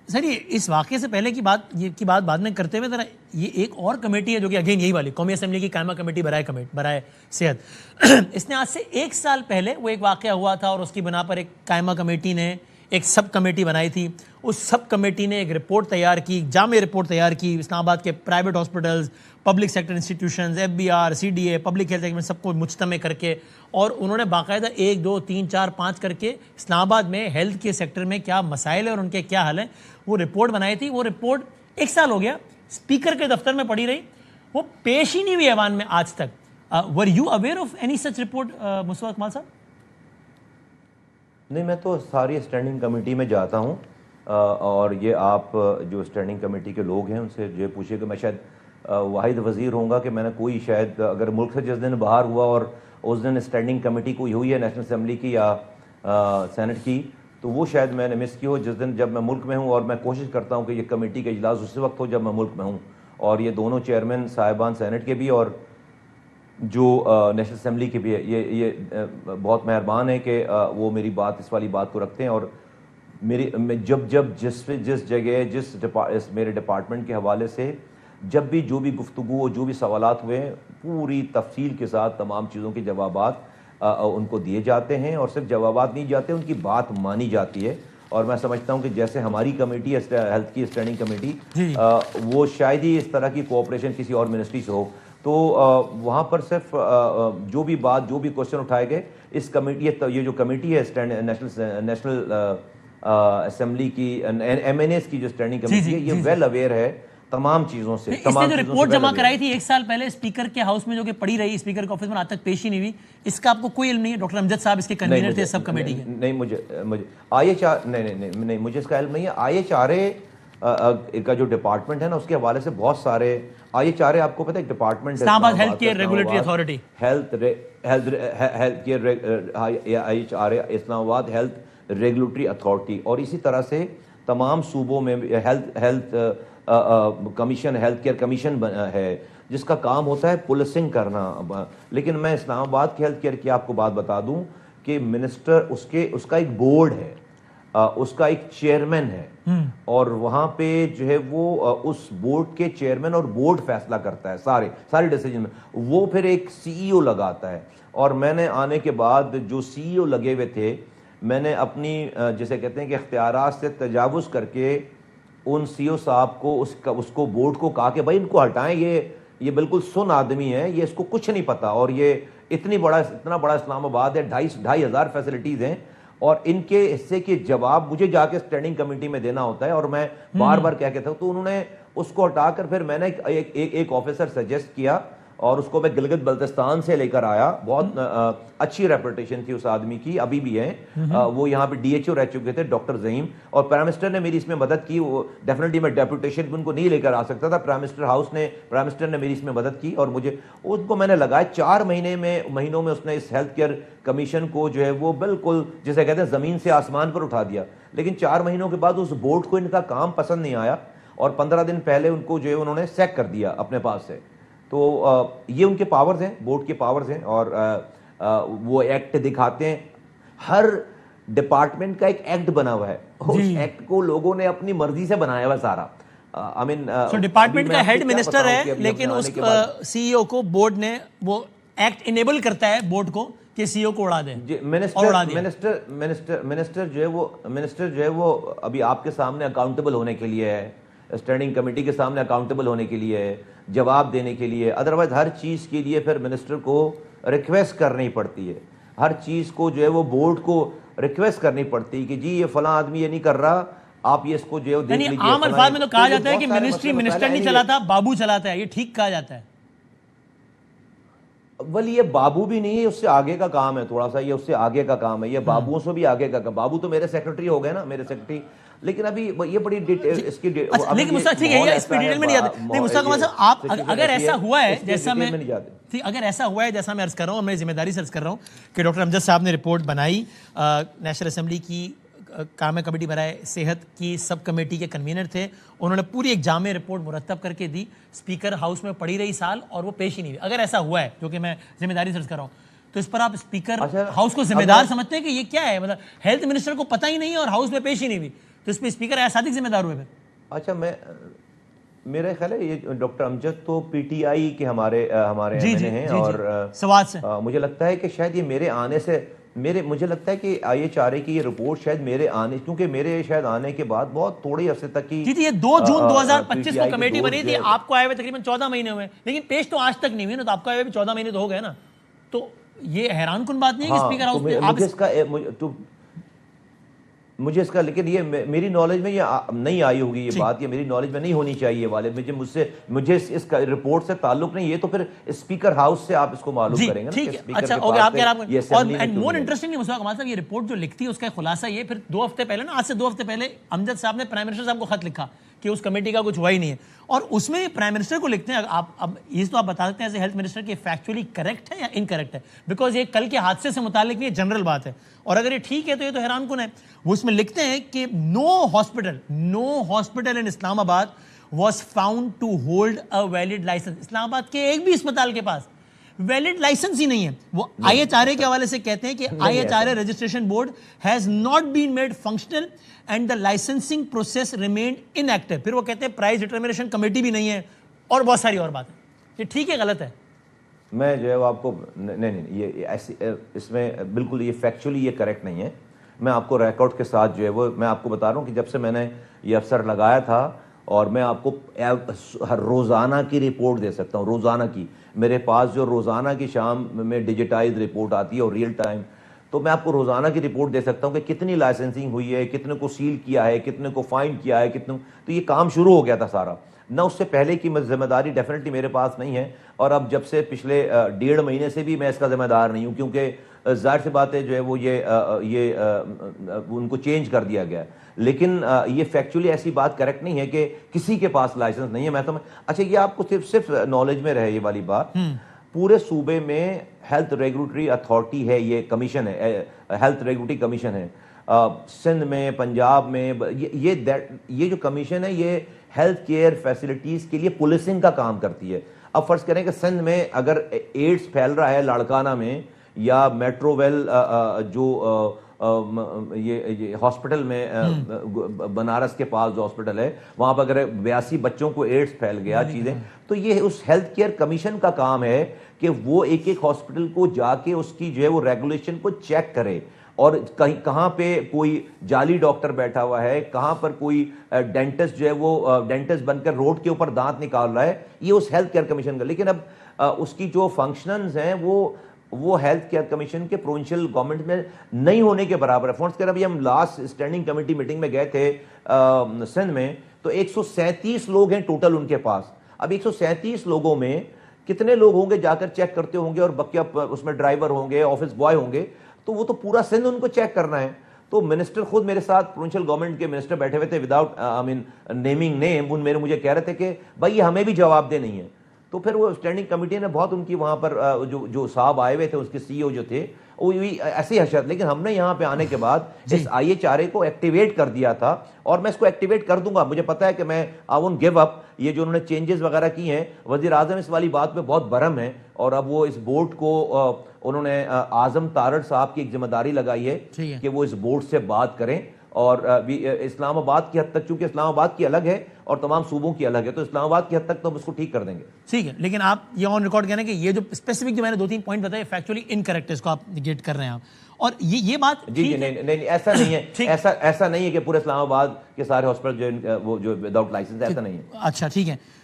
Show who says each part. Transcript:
Speaker 1: Sir ये इस वाक़े से पहले की बात बाद में करते हुए ज़रा ये एक और कमेटी है जो कि अगेन यही वाली कौमी असम्बली की कायमा कमेटी बराए सेहत इसने आज से 1 साल पहले वो एक वाक़या हुआ था और उसकी बिना पर एक कायमा कमेटी ने एक सब कमेटी बनाई थी। उस सब कमेटी ने एक रिपोर्ट तैयार की, जामे रिपोर्ट तैयार की, इस्लामाबाद के private hospitals, public sector institutions, FBR, CDA, public health segment सबको मुज्तमे करके और उन्होंने बाकायदा 1, 2, 3, 4, 5 करके इस्लामाबाद में हेल्थ के सेक्टर में क्या मसाइल है और उनके क्या हल हैं वो रिपोर्ट बनाई थी। वो रिपोर्ट 1 साल हो गया स्पीकर के दफ्तर में पड़ी रही, वो पेश ही नहीं हुई ऐवान में आज तक। Were you aware of any such report Mustafa कमाल साहब?
Speaker 2: नहीं, मैं तो सारी स्टैंडिंग कमेटी में जाता हूँ और ये आप जो स्टैंडिंग कमेटी के लोग हैं उनसे जो पूछिए कि मैं शायद वाहिद वज़ीर होऊंगा कि मैंने कोई शायद अगर मुल्क से जिस दिन बाहर हुआ और उस दिन स्टैंडिंग कमेटी कोई हुई है नेशनल असम्बली की या सेनेट की, तो वो शायद मैंने मिस की हो जिस दिन जब मैं मुल्क में हूँ। और मैं कोशिश करता हूँ कि ये कमेटी का इजलास उसी वक्त हो जब मैं मुल्क में हूँ। और ये दोनों चेयरमैन साहिबान सेनेट के भी और जो नेशनल असम्बली के भी है, ये बहुत मेहरबान है कि वो मेरी बात इस वाली बात को रखते हैं। और मैं जब जिस जगह मेरे डिपार्टमेंट के हवाले से जब भी जो भी गुफ्तगू और जो भी सवालात हुए पूरी तफसील के साथ तमाम चीज़ों के जवाबात उनको दिए जाते हैं और सिर्फ जवाबात नहीं जाते, उनकी बात मानी जाती है। और मैं समझता हूँ कि जैसे हमारी कमेटी है हेल्थ की स्टैंडिंग कमेटी, वो शायद ही इस तरह की कोऑपरेशन किसी और मिनिस्ट्री से हो। तो वहाँ पर सिर्फ जो भी क्वेश्चन उठाए गए इस कमेटी, ये जो कमेटी है नेशनल असेंबली की MNAs की जो स्टैंडिंग कमेटी है, ये वेल अवेयर है तमाम चीज़ों से।
Speaker 1: इसने जो रिपोर्ट जमा कराई थी 1 साल पहले स्पीकर के हाउस में जो कि पड़ी रही स्पीकर के ऑफिस में आज तक पेश ही नहीं हुई, इसका आपको कोई इल्म नहीं है? डॉक्टर अमजद साहब इसके कन्वीनर थे सब कमेटी के।
Speaker 2: नहीं, मुझे नहीं, मुझे इसका इल्म नहीं है। IHRA का जो डिपार्टमेंट है ना, उसके हवाले से बहुत सारे IHRA आपको पता है एक डिपार्टमेंट है,
Speaker 1: Islamabad health care regulatory authority,
Speaker 2: health care IHRA Islamabad health regulatory authority. और इसी तरह से तमाम सूबों में health commission, health care commission है जिसका काम होता है पुलिसिंग करना। लेकिन मैं इस्लामाबाद के हेल्थ केयर की आपको बात बता दूं कि मिनिस्टर उसका एक बोर्ड है, उसका एक चेयरमैन है और वहां पे जो है वो उस बोर्ड के चेयरमैन और बोर्ड फैसला करता है सारे डिसीजन में। वो फिर एक CEO लगाता है। और मैंने आने के बाद जो CEO लगे हुए थे, मैंने अपनी जैसे कहते हैं कि इख्तियारात से तजावुज़ करके उन CEO साहब को उसको बोर्ड को कहा कि भाई इनको हटाएं, ये बिल्कुल सुन आदमी है, ये इसको कुछ नहीं पता और ये इतना बड़ा इस्लामाबाद है, 2,500 फैसिलिटीज़ हैं और इनके हिस्से के जवाब मुझे जाके स्टैंडिंग कमेटी में देना होता है और मैं बार बार क्या कहता हूँ। तो उन्होंने उसको हटाकर फिर मैंने एक ऑफिसर सजेस्ट किया और उसको मैं गिलगित बल्तिस्तान से लेकर आया। बहुत अच्छी रेपुटेशन थी उस आदमी की, अभी भी है। वो यहाँ पे DHO रह चुके थे, डॉक्टर ज़हीम। और प्राइम मिनिस्टर ने मेरी इसमें मदद की। वो डेफिनेटली मैं डेपुटेशन उनको नहीं लेकर आ सकता था, प्राइम मिनिस्टर ने मेरी इसमें मदद की और मुझे उनको मैंने लगाया। 4 महीनों में उसने इस हेल्थ केयर कमीशन को जो है वो बिल्कुल जिसे कहते हैं ज़मीन से आसमान पर उठा दिया। लेकिन 4 महीनों के बाद उस बोर्ड को इनका काम पसंद नहीं आया और 15 दिन पहले उनको जो है उन्होंने सैक कर दिया अपने पास से। तो ये उनके पावर्स हैं, बोर्ड के पावर्स हैं और वो एक्ट दिखाते हैं। हर डिपार्टमेंट का एक एक्ट बना हुआ है, उस एक्ट को लोगों ने अपनी मर्जी से बनाया हुआ सारा। आई मीन
Speaker 1: डिपार्टमेंट का हेड मिनिस्टर है लेकिन उस CEO को बोर्ड ने वो एक्ट इनेबल करता है बोर्ड को कि CEO को उड़ा दे। मिनिस्टर
Speaker 2: जो है वो अभी आपके सामने अकाउंटेबल होने के लिए है, स्टैंडिंग कमेटी के सामने अकाउंटेबल होने के लिए है, जवाब देने के लिए। अदरवाइज हर चीज़ के लिए फिर मिनिस्टर को रिक्वेस्ट करनी पड़ती है, हर चीज़ को जो है वो बोर्ड को रिक्वेस्ट करनी पड़ती है कि जी ये फला आदमी ये नहीं कर रहा, आप ये इसको जो है देख लीजिए।
Speaker 1: आम अल्फाज में तो कहा जाता है कि मिनिस्टर नहीं चलाता, बाबू चलाता है, ये ठीक कहा जाता है?
Speaker 2: वली ये बाबू भी नहीं है, उससे आगे का काम है थोड़ा सा, ये उससे आगे का काम है, ये बाबुओं से भी आगे का काम। बाबू तो मेरे सेक्रेटरी हो गए ना, मेरे सेक्रेटरी। लेकिन अभी ये बड़ी इसकी
Speaker 1: लेकिन मुस्तफा ठीक है, इस पे डिटेल में नहीं जाते। नहीं मुस्तफा साहब, आप अगर ऐसा हुआ है जैसा मैं अगर ऐसा हुआ है जैसा मैं अर्ज कर रहा हूँ, मैं जिम्मेदारी से अर्ज कर रहा हूँ कि डॉक्टर अमजद साहब ने रिपोर्ट बनाई, नेशनल असेंबली की कायमा कमेटी बराए सेहत की सब कमेटी के कन्वीनर थे, उन्होंने पूरी एक जामे रिपोर्ट मुरतब करके दी, स्पीकर हाउस में पड़ी रही साल और वो पेश ही नहीं हुई। अगर ऐसा हुआ है, जो कि मैं जिम्मेदारी से अर्ज कर रहा हूँ, तो इस पर आप स्पीकर हाउस को जिम्मेदार समझते हैं कि ये क्या है? मतलब हेल्थ मिनिस्टर को पता ही नहीं है और हाउस में पेश ही नहीं हुई, तो इस पर स्पीकर आया सादिक जिम्मेदार हुए फिर?
Speaker 2: अच्छा, मेरा ख्याल है ये डॉक्टर अमजद तो पीटीआई के हमारे एमएनए हैं, और
Speaker 1: सवाद से
Speaker 2: मुझे लगता है कि शायद ये मेरे आने से मुझे लगता है कि आईएचआरए की ये रिपोर्ट शायद मेरे आने, क्योंकि मेरे शायद आने के बाद बहुत थोड़े अरसे तक की
Speaker 1: जी, ये 2 जून 2025
Speaker 2: PTI
Speaker 1: को कमेटी
Speaker 2: के
Speaker 1: बनी थी,
Speaker 2: दोस्त
Speaker 1: आपको आए हुए तकरीबन 14 महीने हुए, लेकिन पेश तो आज तक नहीं हुई ना, तो आपको आए हुए भी 14 महीने तो हो गए ना। तो ये हैरान कुन बात नहीं है कि
Speaker 2: हाँ,
Speaker 1: स्पीकर
Speaker 2: तो
Speaker 1: हाउस में आप
Speaker 2: मुझे इसका, लेकिन ये मेरी नॉलेज में ये नहीं आई होगी ये बात, ये मेरी नॉलेज में नहीं होनी चाहिए वाले, मुझे इसका रिपोर्ट से ताल्लुक नहीं, ये तो फिर स्पीकर हाउस से आप इसको मालूम करेंगे ना।
Speaker 1: ठीक है, अच्छा ओके, आप कह रहे हैं। और एंड मोर इंटरेस्टिंग मुस्तफा कमाल साहब, ये रिपोर्ट जो लिखती है उसका खुलासा ये, फिर 2 हफ्ते पहले ना, आज से 2 हफ्ते पहले अमजद साहब ने प्राइम मिनिस्टर साहब को खत लिखा कि उस कमेटी का कुछ हुआ ही नहीं है, और उसमें भी प्राइम मिनिस्टर को लिखते हैं। आप अब ये तो आप बता सकते हैं एज ए हेल्थ मिनिस्टर कि फैक्चुअली करेक्ट है या इनकरेक्ट है, बिकॉज ये कल के हादसे से मुतालिक नहीं, जनरल बात है, और अगर ये ठीक है तो ये तो हैरान कुन है। वो इसमें लिखते हैं कि no hospital in Islamabad was found to hold a valid license। Islamabad के एक भी अस्पताल के पास वैलिड लाइसेंस ही नहीं है। वो आईएचआरए के हवाले से कहते हैं कि IHRA registration board has not been made functional and the licensing process remained inactive. फिर वो कहते हैं प्राइस डिटरमिनेशन कमेटी भी नहीं है, और बहुत सारी और बातें। ये ठीक है गलत है?
Speaker 2: मैं जो है वो आपको नहीं, ये ऐसी, इसमें बिल्कुल ये फैक्चुअली ये करेक्ट नहीं है। मैं आपको रिकॉर्ड के साथ जो है वो मैं आपको बता रहा हूँ कि जब से मैंने ये अफसर लगाया था, और मैं आपको रोज़ाना की रिपोर्ट दे सकता हूँ, रोज़ाना की। मेरे पास जो रोज़ाना की शाम में डिजिटाइज रिपोर्ट आती है और रियल टाइम, तो मैं आपको रोज़ाना की रिपोर्ट दे सकता हूँ कि कितनी लाइसेंसिंग हुई है, कितने को सील किया है, कितने को फाइन किया है, कितने। तो ये काम शुरू हो गया था सारा ना, उससे पहले की जिम्मेदारी डेफिनेटली मेरे पास नहीं है। और अब जब से पिछले 1.5 महीने से भी मैं इसका जिम्मेदार नहीं हूँ, क्योंकि जाहिर सी बात है जो है वो ये उनको चेंज कर दिया गया है। लेकिन ये फैक्चुअली ऐसी बात करेक्ट नहीं है कि किसी के पास लाइसेंस नहीं है। मैं तो अच्छा, ये आपको सिर्फ नॉलेज में रहे ये वाली बात। पूरे सूबे में हेल्थ रेगुलेटरी अथॉरिटी है, ये कमीशन है, हेल्थ रेगुलेटरी कमीशन है। सिंध में, पंजाब में, ये जो कमीशन है ये हेल्थ केयर फैसिलिटीज के लिए पुलिसिंग का काम करती है। अब फर्ज करें कि सिंध में अगर एड्स फैल रहा है लाड़काना में, या मेट्रोवेल जो ये हॉस्पिटल में बनारस के पास जो हॉस्पिटल है वहां पर अगर 82 बच्चों को एड्स फैल गया चीजें, तो ये उस हेल्थ केयर कमीशन का काम है कि वो एक एक हॉस्पिटल को जाके उसकी जो है वो रेगुलेशन को चेक करे, और कहाँ पे कोई जाली डॉक्टर बैठा हुआ है, कहाँ पर कोई डेंटिस्ट जो है वो डेंटिस्ट बनकर रोड के ऊपर दांत निकाल रहा है, ये उस हेल्थ केयर कमीशन का। लेकिन अब उसकी जो फंक्शंस हैं वो हेल्थ केयर कमीशन के प्रोविंशियल गवर्नमेंट में नहीं होने के बराबर है। फॉर्स कर अभी हम लास्ट स्टैंडिंग कमेटी मीटिंग में गए थे सिंध में, तो 137 लोग हैं टोटल उनके पास। अब 137 लोगों में कितने लोग होंगे जाकर चेक करते होंगे, और बकिया उसमें ड्राइवर होंगे, ऑफिस बॉय होंगे, तो वो तो पूरा सिंध उनको चेक करना है। तो मिनिस्टर खुद मेरे साथ, प्रोविंशियल गवर्नमेंट के मिनिस्टर बैठे हुए थे, without I mean naming name, मुझे कह रहे थे कि भाई ये हमें भी जवाबदेह नहीं है। तो फिर वो स्टैंडिंग कमेटी ने बहुत उनकी वहाँ पर जो साहब आए हुए थे, उसके सीईओ जो थे, वो ऐसी हशर। लेकिन हमने यहाँ पे आने के बाद इस आईएचआरए को एक्टिवेट कर दिया था, और मैं इसको एक्टिवेट कर दूंगा। मुझे पता है कि मैं आई वोंट गिव अप। ये जो उन्होंने चेंजेस वगैरह की हैं, वजीर आजम इस वाली बात पे बहुत बरम है, और अब वो इस बोर्ड को उन्होंने आजम तारड़ साहब की एक जिम्मेदारी लगाई है कि वो इस बोर्ड से बात करें। और इस्लामाबाद की हद तक, चूंकि इस्लामाबाद की अलग है और तमाम सूबों की अलग है, तो इस्लामाबाद की हद तक तो हम उसको ठीक कर देंगे। ठीक
Speaker 1: है, लेकिन आप ये ऑन रिकॉर्ड कह रहे हैं कि ये जो स्पेसिफिक जो मैंने 2-3 पॉइंट बताए फैक्चुअली इनकरेक्ट है, इसको आप निगेट कर रहे हैं आप, और ये बात
Speaker 2: जी नहीं, ऐसा नहीं है। ऐसा नहीं है कि पूरे इस्लामाबाद के सारे हॉस्पिटल जो विदाउट लाइसेंस, ऐसा नहीं है।
Speaker 1: अच्छा ठीक है,